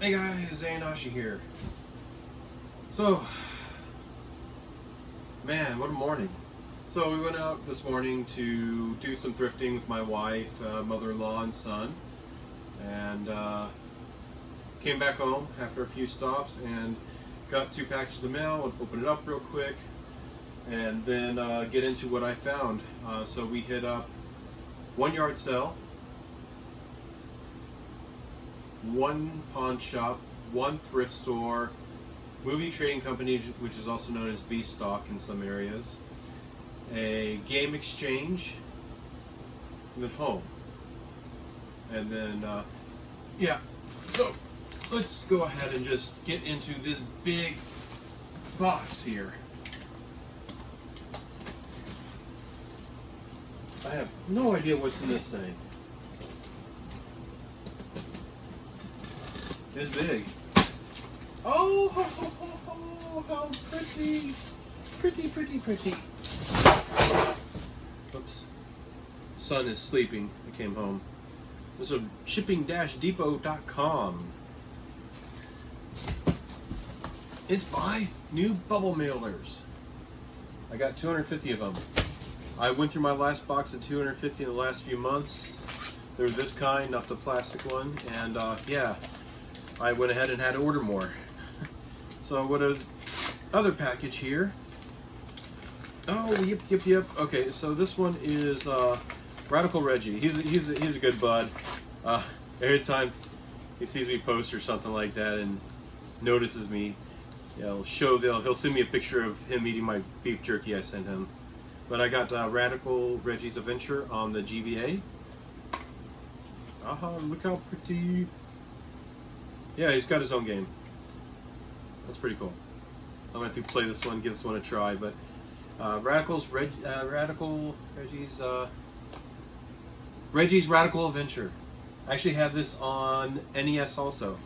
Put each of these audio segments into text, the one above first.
Hey guys, Zayanashi here. So, man, what a morning. So we went out this morning to do some thrifting with my wife, mother-in-law, and son. And came back home after a few stops and got 2 packages of mail, opened it up real quick, and then get into what I found. So we hit up 1 yard sale, 1 pawn shop, 1 thrift store, movie trading company, which is also known as V-Stock in some areas, a game exchange, and then home. And then, yeah, so let's go ahead and just get into this big box here. I have no idea what's in this thing. It's big. Oh, how pretty. Pretty. Oops. Son is sleeping. I came home. This is shipping-depot.com. It's my new bubble mailers. I got 250 of them. I went through my last box of 250 in the last few months. They were this kind, not the plastic one. And yeah, I went ahead and had to order more. So what a other package here. Oh, yep. Okay, so this one is Radical Reggie. He's a good bud. Every time he sees me post or something like that and notices me, he'll send me a picture of him eating my beef jerky I sent him. But I got Radical Reggie's Adventure on the GBA. Aha, look how pretty. Yeah, he's got his own game. That's pretty cool. I'm going to have to play this one, give this one a try. But Radical Reggie's Radical Adventure. I actually have this on NES also.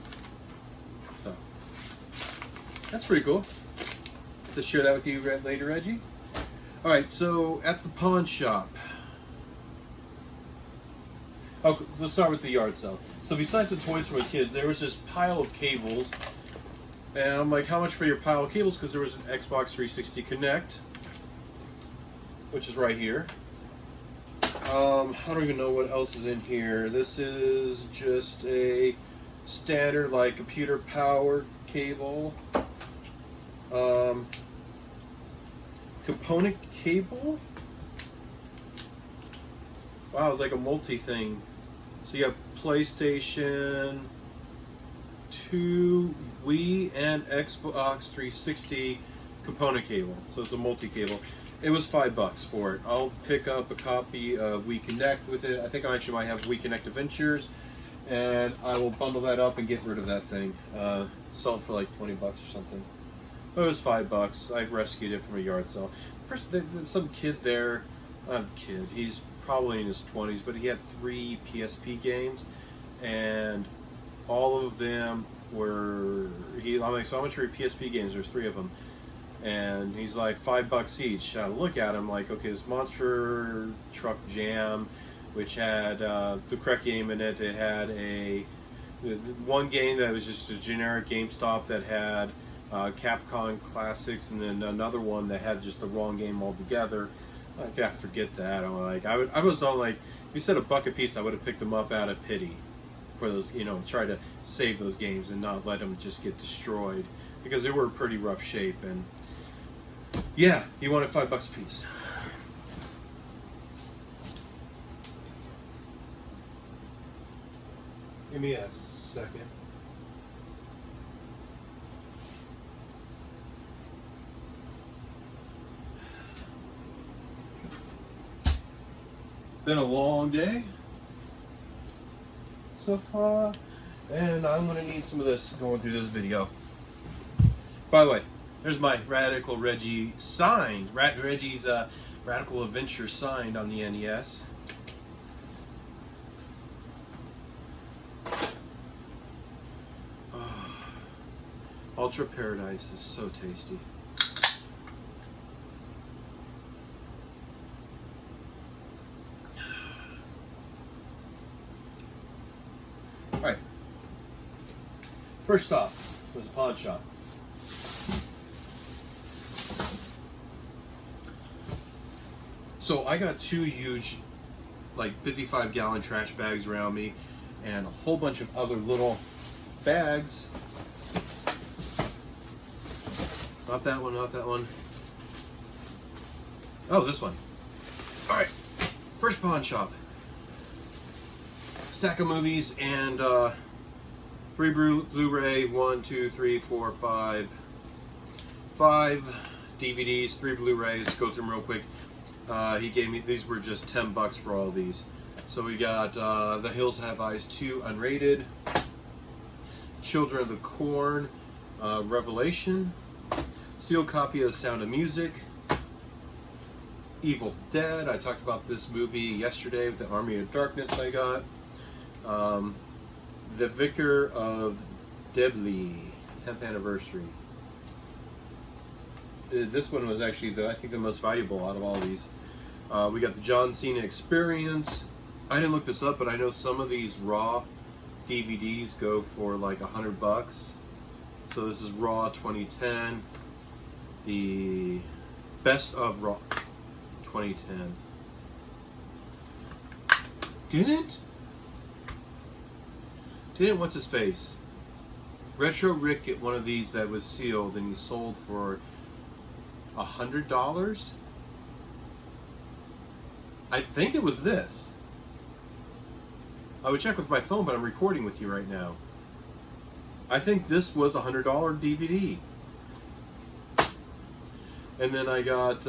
So that's pretty cool. To share that with you later, Reggie. All right, so at the pawn shop. Oh, let's start with the yard sale. So besides the toys for the kids, there was this pile of cables. And I'm like, how much for your pile of cables? Because there was an Xbox 360 Connect, which is right here. I don't even know what else is in here. This is just a standard, like, computer powered cable. Component cable? Wow, it's like a multi thing. So you have PlayStation 2, Wii, and Xbox 360 component cable. So it's a multi cable. It was $5 for it. I'll pick up a copy of Wii Connect with it. I think I actually might have Wii Connect Adventures, and I will bundle that up and get rid of that thing. Sell it for like $20 or something. But it was $5. I rescued it from a yard sale. There's some kid there, not a kid, he's probably in his 20s, but he had 3 PSP games, and all of them were, I'm like, so how much for your PSP games? There's 3 of them. And he's like, $5 each. I look at him like, okay, this Monster Truck Jam, which had the correct game in it. It had one game that was just a generic GameStop that had Capcom Classics, and then another one that had just the wrong game altogether. Like, yeah, forget that. I'm like, I was on like, if you said $1 a piece, I would have picked them up out of pity for those, try to save those games and not let them just get destroyed, because they were in pretty rough shape. And yeah, he wanted $5 a piece. Give me a second. Been a long day so far, and I'm going to need some of this going through this video. By the way, there's my Radical Reggie signed, Reggie's Radical Adventure signed on the NES. Oh, Ultra Paradise is so tasty. Alright, First stop was a pawn shop. So I got 2 huge, like 55-gallon trash bags around me, and a whole bunch of other little bags. Not that one, not that one. Oh, this one. All right, first pawn shop. Stack of movies and 3 Blu-ray, 1, 2, 3, 4, 5 DVDs, 3 Blu-rays. Go through them real quick. He gave me, these were just $10 for all these. So we got The Hills Have Eyes 2 unrated, Children of the Corn, Revelation, sealed copy of The Sound of Music, Evil Dead. I talked about this movie yesterday with the Army of Darkness I got. The Vicar of Dibley, 10th anniversary. This one was actually, I think, the most valuable out of all these. We got the John Cena Experience. I didn't look this up, but I know some of these Raw DVDs go for like $100. So this is Raw 2010, the Best of Raw 2010. Didn't what's his face? Retro Rick get one of these that was sealed and he sold for $100? I think it was this. I would check with my phone, but I'm recording with you right now. I think this was a $100 DVD. And then I got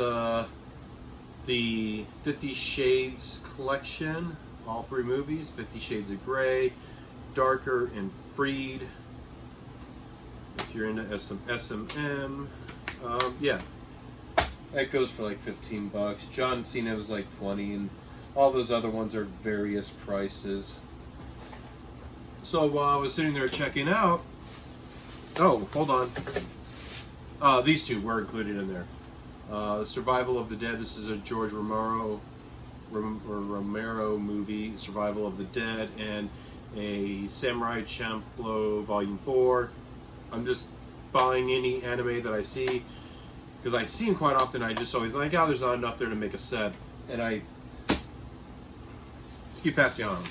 the 50 Shades collection, all 3 movies, 50 Shades of Grey, Darker, and Freed. If you're into S&M, yeah. That goes for like $15. John Cena was like 20, and all those other ones are various prices. So while I was sitting there checking out, oh, hold on. These 2 were included in there. Survival of the Dead. This is a George Romero movie, Survival of the Dead, and a Samurai Champloo Volume 4. I'm just buying any anime that I see, because I see them quite often. I just always like, oh, there's not enough there to make a set, and I keep passing on.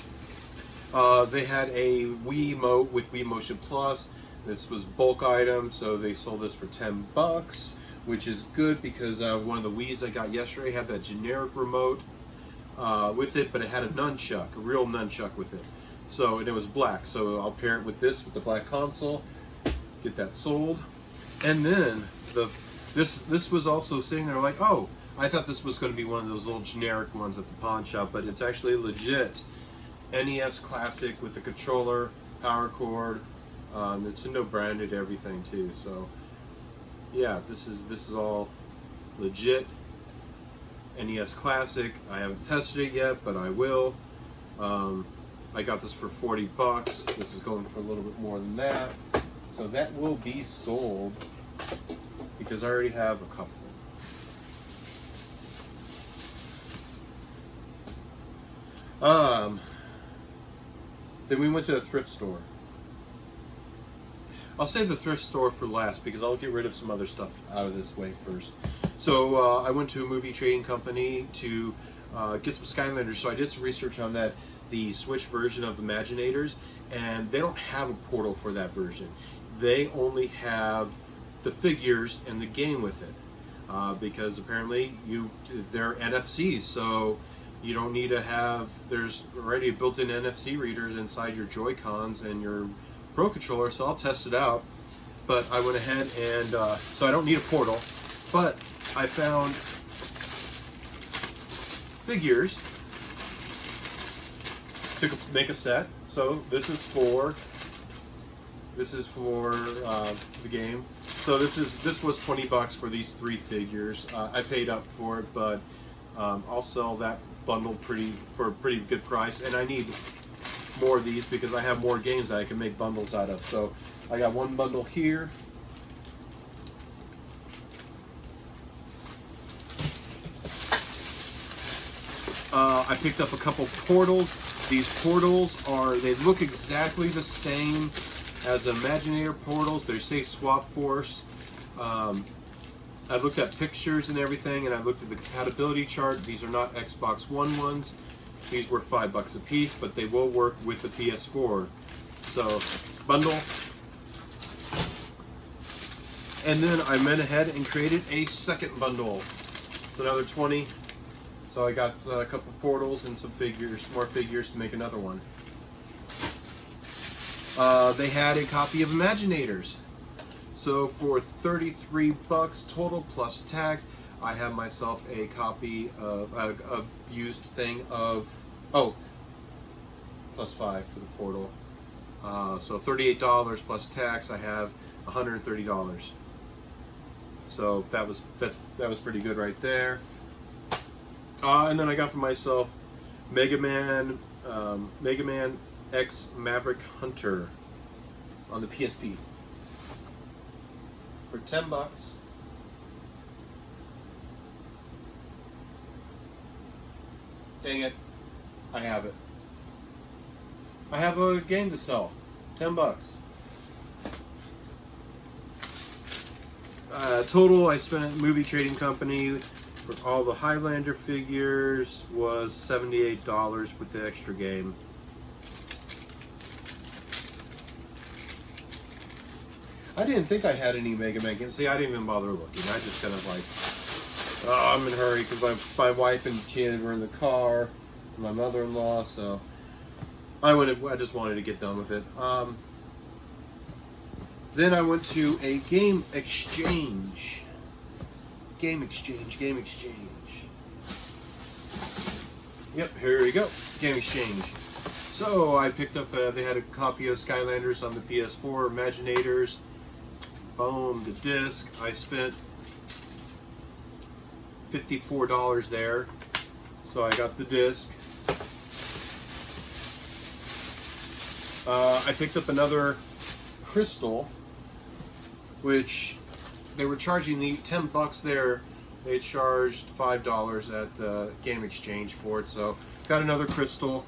They had a Wiimote with Wii Motion Plus. This was bulk item, so they sold this for $10, which is good because one of the Wiis I got yesterday had that generic remote with it, but it had a nunchuck, a real nunchuck with it. So, and it was black, so I'll pair it with this, with the black console, get that sold. And then this was also sitting there like, oh, I thought this was going to be one of those little generic ones at the pawn shop, but it's actually legit NES Classic with the controller, power cord. Nintendo branded everything too, so yeah, this is all legit NES Classic. I haven't tested it yet, but I will. I got this for $40. This is going for a little bit more than that, so that will be sold because I already have a couple. Then we went to the thrift store. I'll save the thrift store for last because I'll get rid of some other stuff out of this way first. So I went to a movie trading company to get some Skylanders, so I did some research on that, the Switch version of Imaginators, and they don't have a portal for that version. They only have the figures and the game with it, because apparently they're NFCs, so you don't need to have, there's already built-in NFC readers inside your Joy-Cons and your Pro Controller, so I'll test it out. But I went ahead and, so I don't need a portal, but I found figures to make a set. So this is for the game. So this was $20 for these 3 figures. I paid up for it, but I'll sell that bundle for a pretty good price, and I need more of these because I have more games that I can make bundles out of. So I got one bundle here. I picked up a couple portals. These portals they look exactly the same As Imaginator portals, they say Swap Force. I looked at pictures and everything, and I looked at the compatibility chart. These are not Xbox One ones. These were $5 a piece, but they will work with the PS4. So, bundle. And then I went ahead and created a second bundle. It's another 20. So I got a couple portals and some figures, more figures to make another one. They had a copy of Imaginators. So for $33 total plus tax, I have myself a copy of a used thing of, plus 5 for the portal. So $38 plus tax, I have $130. So that was pretty good right there. And then I got for myself Mega Man X Maverick Hunter on the PSP for $10. Dang it, I have it. I have a game to sell. $10. Total, I spent at Movie Trading Company for all the Highlander figures was $78 with the extra game. I didn't think I had any Mega Man games. See, I didn't even bother looking. I just kind of like, oh, I'm in a hurry because my wife and kid were in the car, and my mother-in-law, so I just wanted to get done with it. Then I went to a game exchange. Game exchange. Yep, here we go. Game exchange. So I picked up, they had a copy of Skylanders on the PS4, Imaginators. Boom, the disc. I spent $54 there. So I got the disc. I picked up another crystal, which they were charging the $10 there. They charged $5 at the game exchange for it. So got another crystal.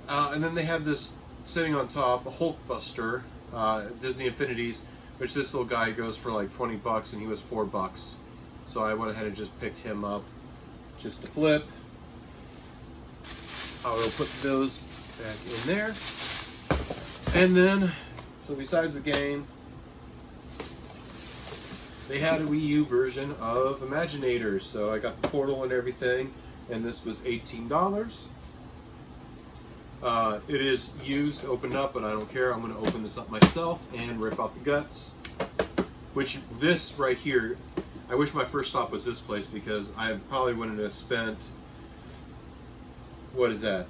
And then they had this sitting on top, a Hulkbuster, Disney Infinities, which this little guy goes for like $20, and he was $4. So I went ahead and just picked him up just to flip. I will put those back in there. And then, so besides the game, they had a Wii U version of Imaginators. So I got the portal and everything, and this was $18. It is used, opened up, but I don't care. I'm going to open this up myself and rip out the guts. Which, this right here, I wish my first stop was this place, because I probably wouldn't have spent, what is that,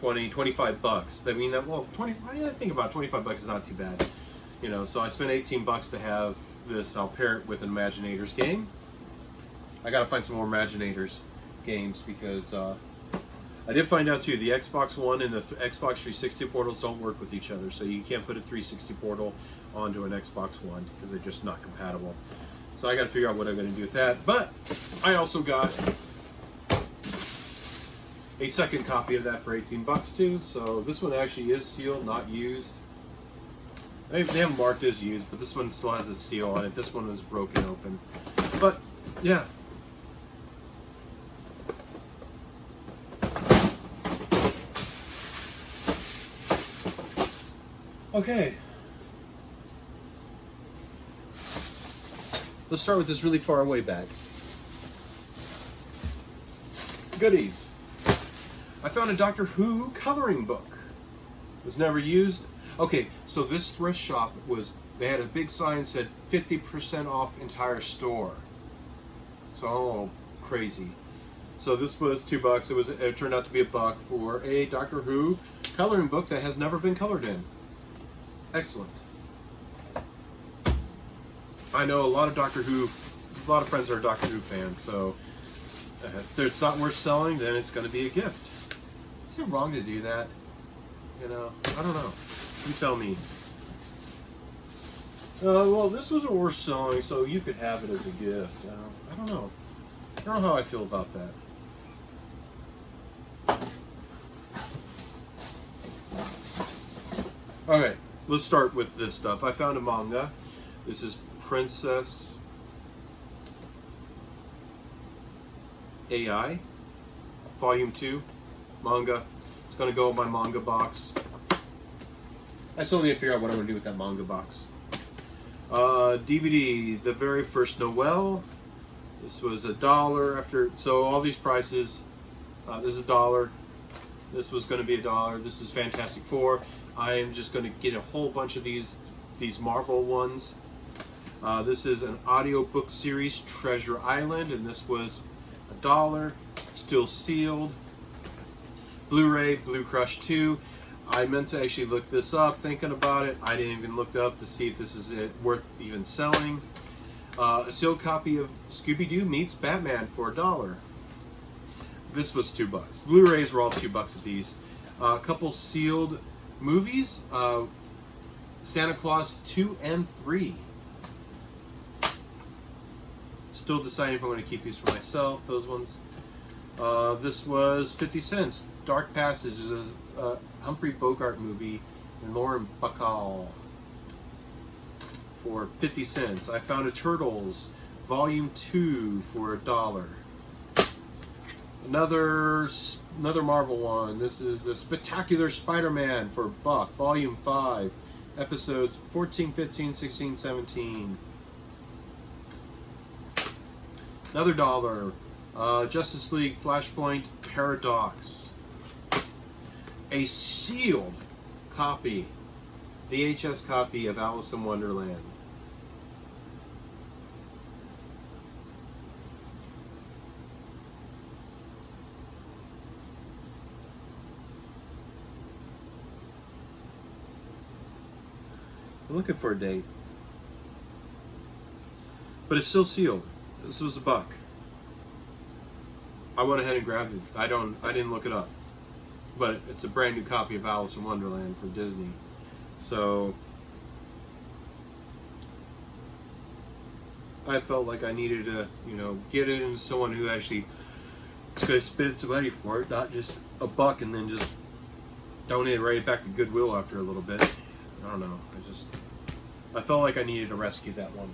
25 bucks. I mean, well, 25, yeah, I think about 25 bucks is not too bad. You know, so I spent 18 bucks to have this. I'll pair it with an Imaginators game. I gotta find some more Imaginators games, because I did find out too, the Xbox One and the Xbox 360 portals don't work with each other, so you can't put a 360 portal onto an Xbox One because they're just not compatible. So I got to figure out what I'm going to do with that. But I also got a second copy of that for 18 bucks too. So this one actually is sealed, not used. They haven't marked as used, but this one still has a seal on it. This one was broken open. But yeah. Okay. Let's start with this really far away bag. Goodies. I found a Doctor Who coloring book. It was never used. Okay, so this thrift shop they had a big sign that said 50% off entire store. So, oh, crazy. So this was $2. It turned out to be $1 for a Doctor Who coloring book that has never been colored in. Excellent. I know a lot of friends are Doctor Who fans, so if it's not worth selling, then it's going to be a gift. Is it wrong to do that? You know, I don't know. You tell me. Well, this wasn't worth selling, so you could have it as a gift. I don't know. I don't know how I feel about that. Okay, let's start with this stuff. I found a manga. This is Princess AI, Volume 2, manga. It's going to go in my manga box. I still need to figure out what I'm going to do with that manga box. DVD, The Very First Noel. This was $1 after, so all these prices. This is $1. This was going to be $1. This is Fantastic Four. I am just going to get a whole bunch of these Marvel ones. This is an audiobook series, Treasure Island, and this was $1, still sealed. Blu-ray, Blue Crush 2. I meant to actually look this up, thinking about it. I didn't even look up to see if this is worth even selling. A sealed copy of Scooby-Doo Meets Batman for $1. This was $2. Blu-rays were all $2 a piece. A couple sealed movies, Santa Claus 2 and 3. Still deciding if I'm going to keep these for myself, those ones. This was 50 cents. Dark Passage is a Humphrey Bogart movie and Lauren Bacall for 50 cents. I found a Turtles Volume 2 for $1. Another Marvel one. This is the Spectacular Spider-Man for $1. Volume 5. Episodes 14, 15, 16, 17. Another $1. Justice League Flashpoint Paradox. A sealed copy, VHS copy of Alice in Wonderland. I'm looking for a date, but it's still sealed. This was $1. I went ahead and grabbed it. I didn't look it up, but it's a brand new copy of Alice in Wonderland from Disney. So I felt like I needed to, get it into someone who actually is going to spend some money for it, not just $1 and then just donate it right back to Goodwill after a little bit. I don't know. I felt like I needed to rescue that one.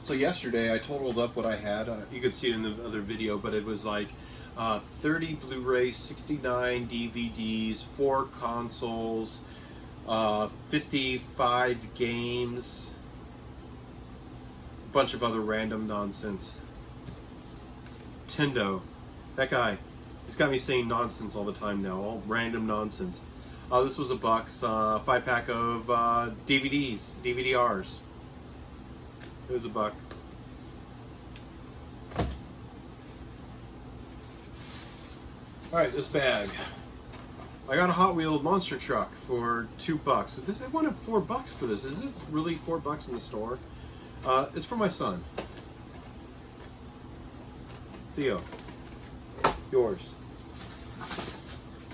So yesterday I totaled up what I had. You could see it in the other video, but it was like 30 Blu-rays, 69 DVDs, 4 consoles, 55 games, a bunch of other random nonsense. Tendo, that guy, he's got me saying nonsense all the time now, all random nonsense. This was $1, 5-pack of DVDs, DVD-Rs. It was $1. Alright, this bag. I got a Hot Wheels monster truck for $2. They wanted $4 for this. Is it really $4 in the store? It's for my son. Theo. Yours.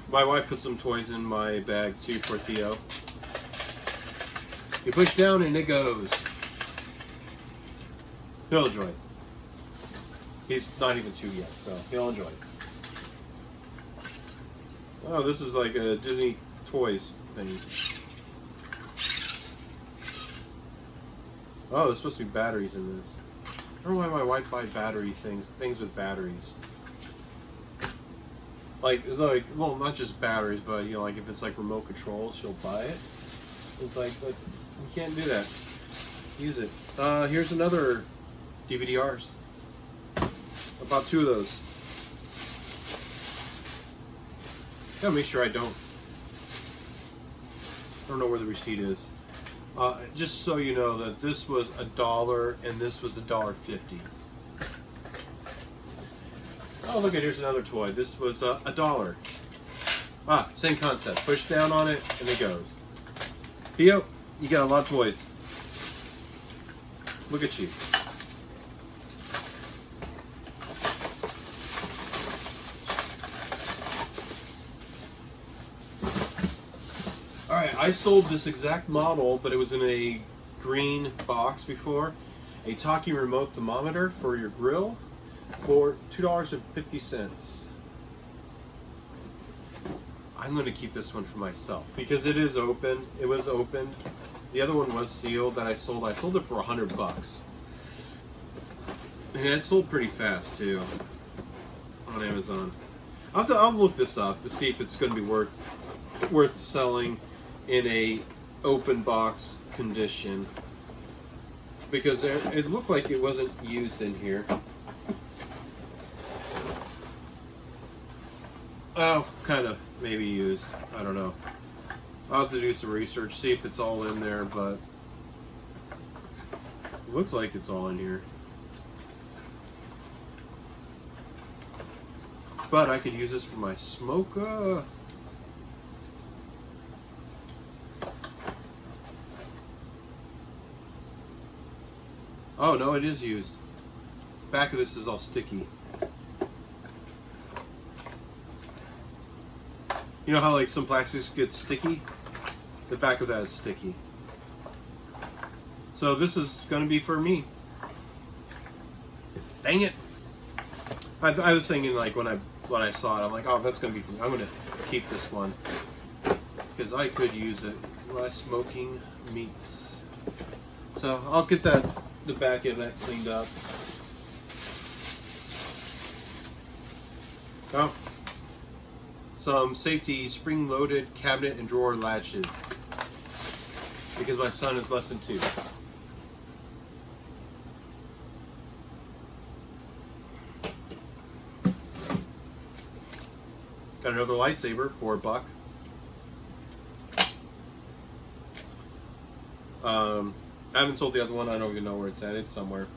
My wife put some toys in my bag too for Theo. You push down and it goes. He'll enjoy it. He's not even 2 yet, so he'll enjoy it. Oh, this is like a Disney Toys thing. Oh, there's supposed to be batteries in this. I don't know why my wife buys battery things with batteries. Like, well, not just batteries, but like if it's like remote control, she'll buy it. It's like you can't do that. Use it. Here's another DVD-Rs. I bought 2 of those. Gotta make sure I don't know where the receipt is. Just so you know that this was $1 and this was $1.50. Oh, look at, here's another toy. This was $1. Same concept. Push down on it and it goes. Theo, you got a lot of toys. Look at you. Alright, I sold this exact model, but it was in a green box before. a talking remote thermometer for your grill for $2.50. I'm going to keep this one for myself because it is open. It was opened. The other one was sealed that I sold. I sold it for $100. And it sold pretty fast too on Amazon. I'll look this up to see if it's going to be worth selling in a open box condition, because it looked like it wasn't used in here. Oh, kind of maybe used. I don't know. I'll have to do some research, see if it's all in there, but it looks like it's all in here. But I could use this for my smoker. Oh no, it is used. Back of this is all sticky. You know how like some plastics get sticky? The back of that is sticky. So this is going to be for me. Dang it! I was thinking like when I saw it, I'm like, oh, that's going to be for me. I'm going to keep this one because I could use it while smoking meats. So I'll get the back of that cleaned up. Oh. Some safety spring-loaded cabinet and drawer latches because my son is less than 2. Got another lightsaber for $1. I haven't sold the other one. I don't even know where it's at. It's somewhere.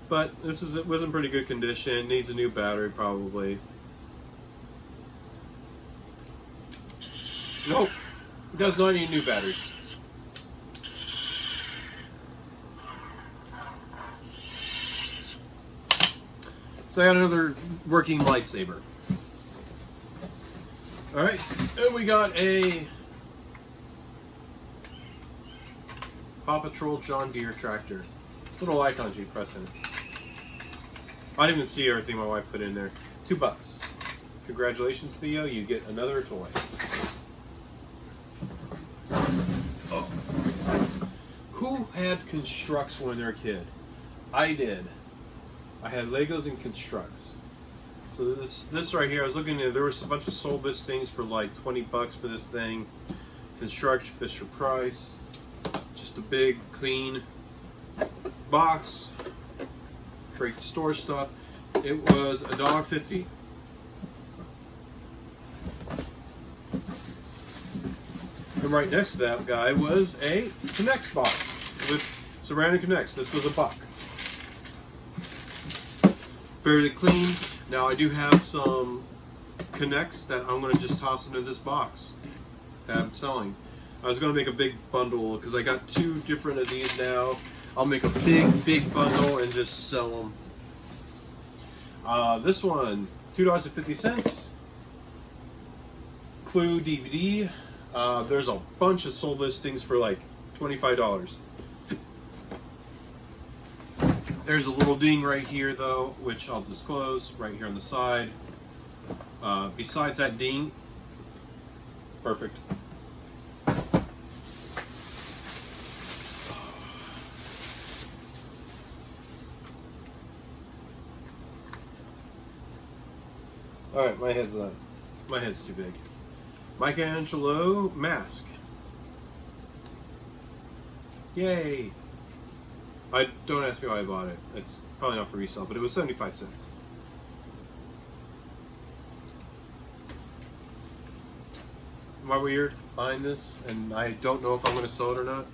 But it was in pretty good condition. Needs a new battery probably. Nope, it does not need a new battery. So I got another working lightsaber. Alright, and we got a Paw Patrol John Deere tractor. Little icons you press in. I didn't even see everything my wife put in there. $2. Congratulations, Theo, you get another toy. Who had Constructs when they were a kid? I did. I had Legos and Constructs. So this right here, I was looking at, there was a bunch of sold listings for like $20 for this thing. Construct, Fisher Price. Just a big, clean box. Great to store stuff. It was $1.50. And right next to that guy was a Connects box with some random Connects. This was $1. Fairly clean. Now I do have some Connects that I'm going to just toss into this box that I'm selling. I was going to make a big bundle because I got 2 different of these now. I'll make a big bundle and just sell them. This one, $2.50. Clue DVD. There's a bunch of sold listings for like $25. There's a little ding right here though, which I'll disclose right here on the side. Besides that ding, perfect. All right, my head's too big. Michelangelo mask. Yay! Don't ask me why I bought it. It's probably not for resale, but it was 75 cents. Am I weird buying this and I don't know if I'm going to sell it or not?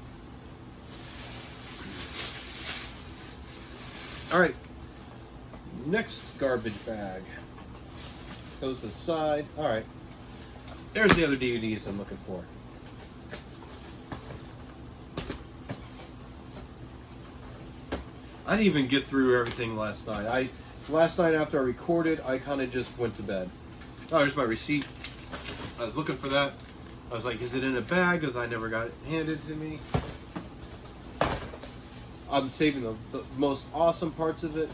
Alright, next garbage bag. Goes to the side. Alright, there's the other DVDs I'm looking for. I didn't even get through everything last night. Last night after I recorded, I kind of just went to bed. Oh, there's my receipt. I was looking for that. I was like, is it in a bag? Because I never got it handed to me. I'm saving the most awesome parts of it.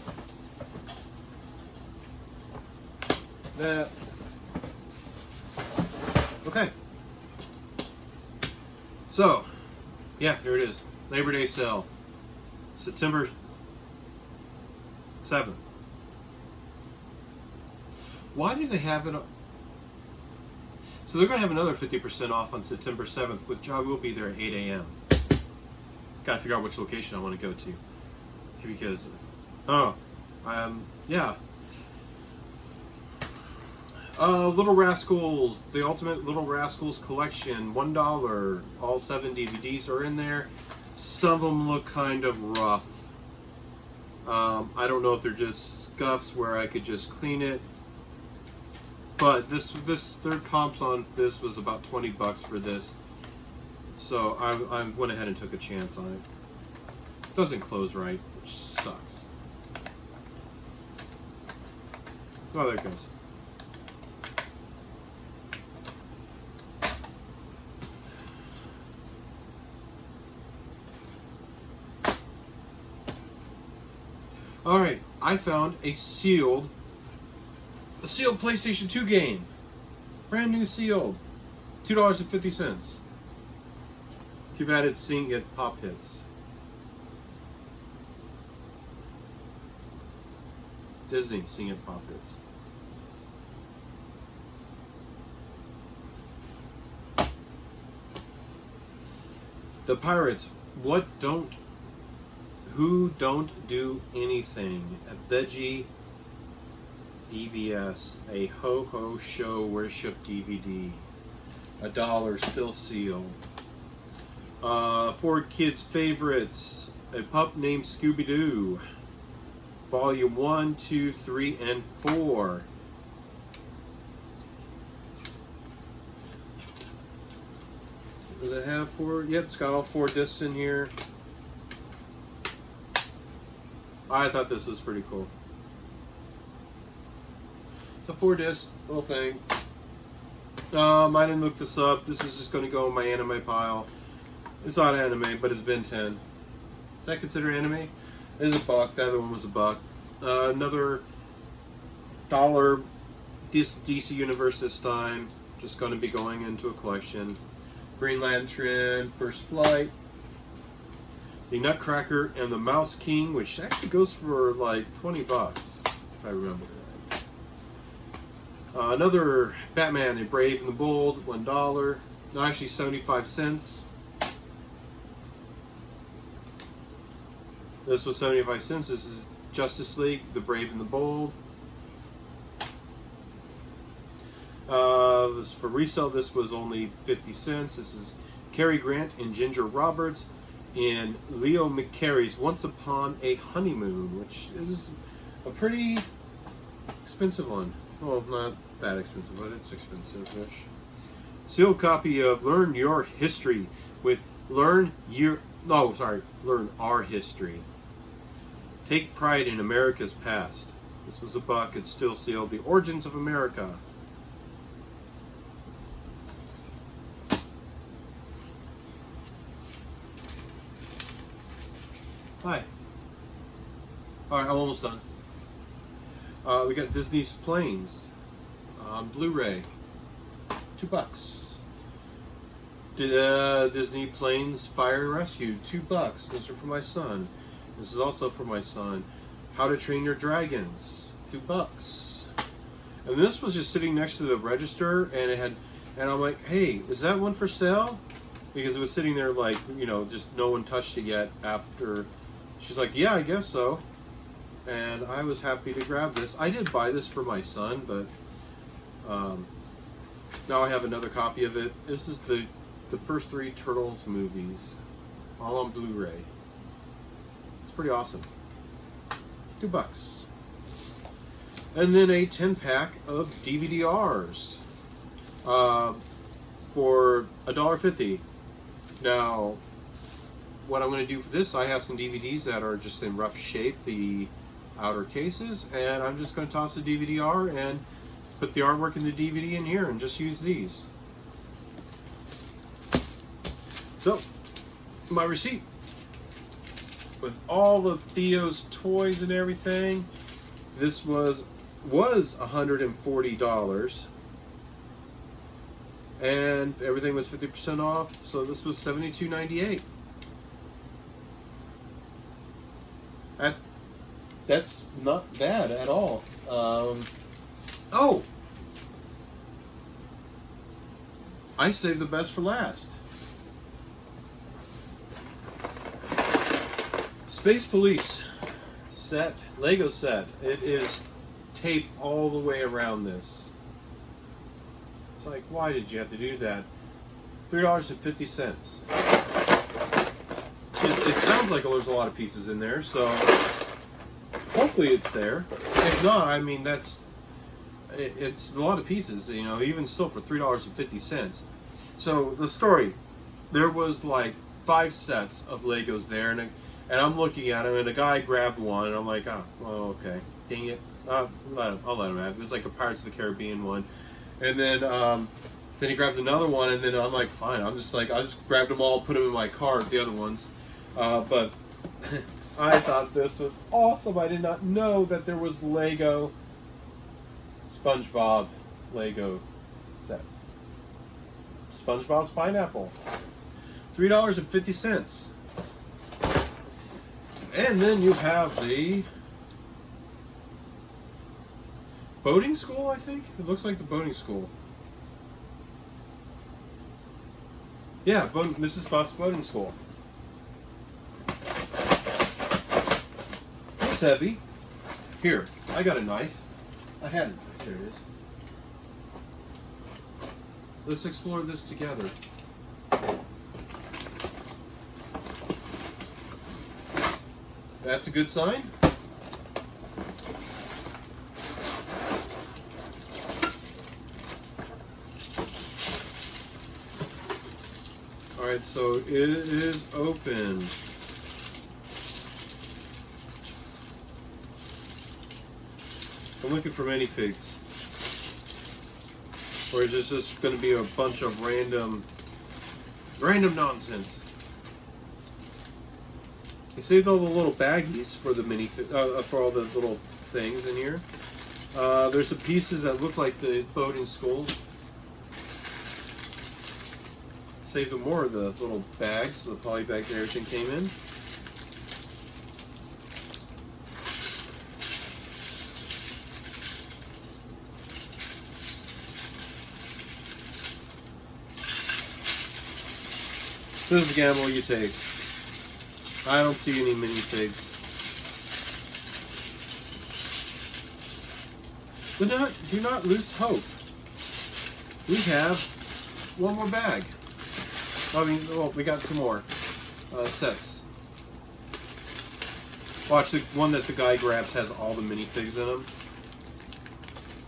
That. Okay. So, yeah, here it is. Labor Day sale. September 7th. Why do they have it? So they're going to have another 50% off on September 7th, which I will be there at 8 a.m. Got to figure out which location I want to go to. Because, yeah. Little Rascals, the Ultimate Little Rascals collection, $1. All 7 DVDs are in there. Some of them look kind of rough. I don't know if they're just scuffs where I could just clean it. But their comps on this was about $20 for this. So I went ahead and took a chance on it. Doesn't close right, which sucks. Oh, there it goes. Alright, I found a sealed PlayStation 2 game. Brand new sealed. $2.50. Too bad it's seeing it pop hits. Disney seeing it pop hits. The Pirates, who don't do anything. A veggie EBS, a ho-ho show worship DVD. $1 still sealed. 4 kids' favorites. A pup named Scooby-Doo. Volume 1, 2, 3, and 4. Does it have 4? Yep, it's got all 4 discs in here. I thought this was pretty cool. It's a 4-disc little thing. I didn't look this up. This is just going to go in my anime pile. It's not anime, but it's Ben 10. Is that considered anime? It is $1. The other one was $1. Another $1 DC Universe this time. Just going to be going into a collection. Green Lantern, First Flight. The Nutcracker and the Mouse King, which actually goes for like $20, if I remember right. Another Batman, The Brave and the Bold, $1. No, actually 75 cents. This was 75 cents. This is Justice League, The Brave and the Bold. This for resale. This was only 50 cents. This is Cary Grant and Ginger Roberts in Leo McCarey's Once Upon a Honeymoon, which is a pretty expensive one. Well, not that expensive, but it's expensive-ish. Sealed copy of Learn Your History with Learn Our History. Take pride in America's past. This was $1. It's still sealed. The Origins of America. Hi. Alright, I'm almost done. We got Disney's Planes on Blu-ray. $2. Disney Planes Fire and Rescue. $2. Those are for my son. This is also for my son. How to Train Your Dragons. $2. And this was just sitting next to the register, and I'm like, hey, is that one for sale? Because it was sitting there like, just no one touched it yet after. She's like, yeah, I guess so. And I was happy to grab this. I did buy this for my son, but now I have another copy of it. This is the first 3 Turtles movies, all on Blu-ray. It's pretty awesome. $2. And then a 10-pack of DVD-Rs for $1.50. Now, what I'm going to do for this, I have some DVDs that are just in rough shape, the outer cases, and I'm just going to toss the DVD-R and put the artwork in the DVD in here and just use these. So, my receipt. with all of Theo's toys and everything, this was $140, and everything was 50% off, so this was $72.98. That's not bad at all. Oh! I saved the best for last. Space Police set, Lego set. It is tape all the way around this. It's like, why did you have to do that? $3.50. It sounds like there's a lot of pieces in there, so hopefully it's there. If not, I mean, it's a lot of pieces, you know, even still for $3.50. So the story, there was like 5 sets of Legos there, and I'm looking at them, and a guy grabbed one, and I'm like, oh, well, okay, dang it, I'll let him have it. It was like a Pirates of the Caribbean one, and then he grabbed another one, and then I'm like, fine, I just grabbed them all, put them in my cart, the other ones, but I thought this was awesome. I did not know that there was Lego SpongeBob Lego sets. SpongeBob's Pineapple, $3.50. And then you have the boating school, I think? It looks like the boating school. Yeah, Mrs. Buff's boating school. It's heavy. Here, I got a knife. I had it. There it is. Let's explore this together. That's a good sign. Alright, so it is open. I'm looking for minifigs. Or is this just going to be a bunch of random nonsense? They saved all the little baggies for the for all the little things in here. There's some pieces that look like the boating school. Saved them more of the little bags, the poly bags that everything came in. This is a gamble you take. I don't see any minifigs. But do not lose hope. We have one more bag. I mean, well, we got 2 more sets. Watch, the one that the guy grabs has all the minifigs in them.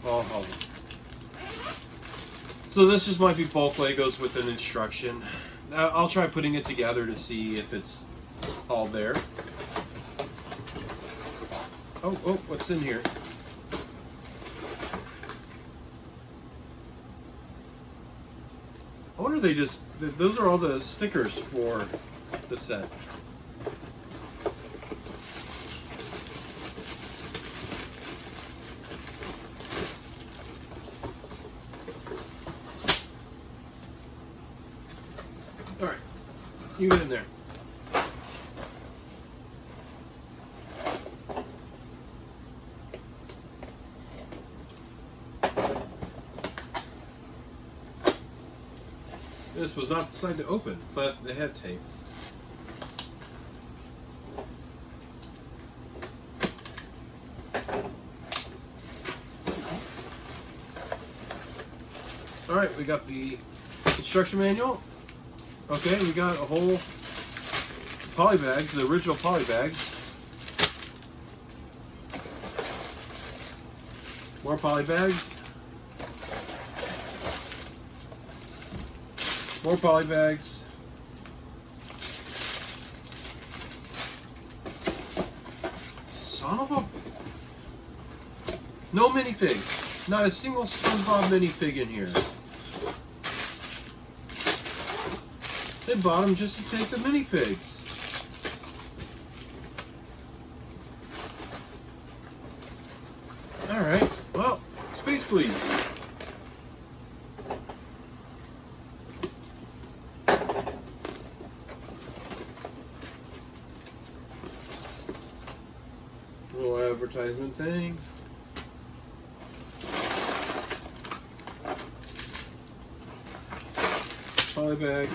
All of them. So this just might be bulk Legos with an instruction. I'll try putting it together to see if it's all there. Oh, what's in here? I wonder if those are all the stickers for the set. Alright, you get in there. This was not the side to open, but they had tape. Alright, we got the instruction manual. Okay, we got a whole poly bags, the original poly bags. More poly bags. More poly bags. Son of a... No minifigs. Not a single SpongeBob minifig in here. They bought them just to take the minifigs. Yes, please. Little advertisement thing. Poly bag.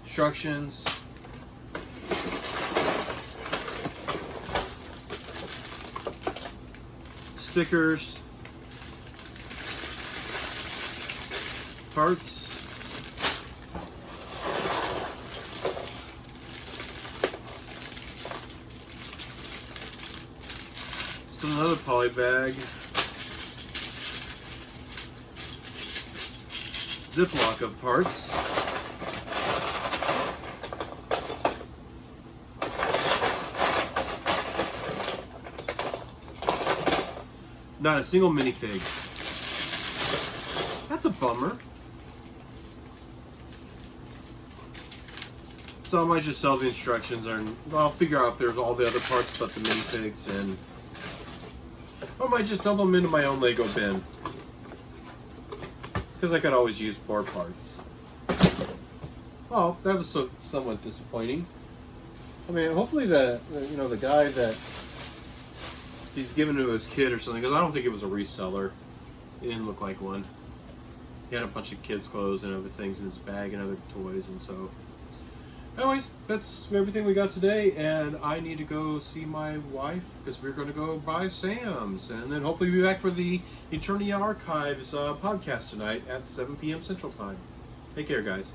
Instructions. Stickers. Parts. Another poly bag. Ziploc of parts. Not a single minifig. That's a bummer. So I might just sell the instructions, and I'll figure out if there's all the other parts but the minifigs, and I might just dump them into my own Lego bin, because I could always use more parts. Oh, that was somewhat disappointing. I mean, hopefully the guy that he's given to his kid or something, because I don't think it was a reseller. He didn't look like one. He had a bunch of kids' clothes and other things in his bag and other toys, and so. Anyways, that's everything we got today, and I need to go see my wife because we're going to go buy Sam's, and then hopefully be back for the Eternia Archives podcast tonight at 7 p.m. Central Time. Take care, guys.